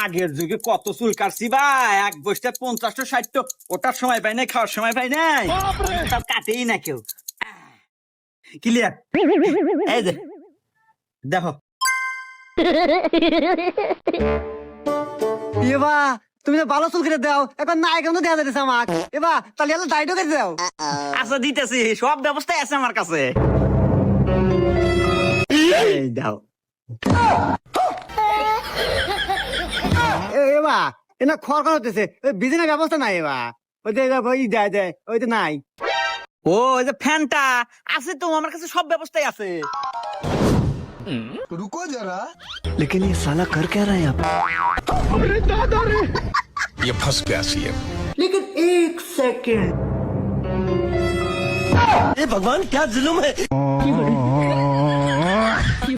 আগের যুগে কত চুল কাটছি ভাই, এক বসতে 50টা 60টা, ওটার সময় পাই নাই, খাওয়ার সময় পাই নাই, সব কাটেই না কেউ। ক্লিয়ার? এই যে দেখো। এবা তুমি তো ভালো চুল কেটে দাও, এখন না এখন তো দেওয়া যাচ্ছে আমাক। এবা তাহলে এলো দাড়িও কেটে দাও। আচ্ছা দিতেছি, সব ব্যবস্থাই আছে আমার কাছে। এই দাও। এবা এনা খড় খড় হতেছে, ওই বিজনেস ব্যবস্থা নাই। এবা ওই যে ওই দেয় দেয় ওই তো নাই। ও ওই যে ফ্যানটা আছে তো আমার কাছে, সব ব্যবস্থাই আছে। रुको जरा। लेकिन ये साला कर क्या रहा है यहाँ पे? ये फंस गया सीएम। लेकिन एक सेकंड। भगवान क्या जुल्म है।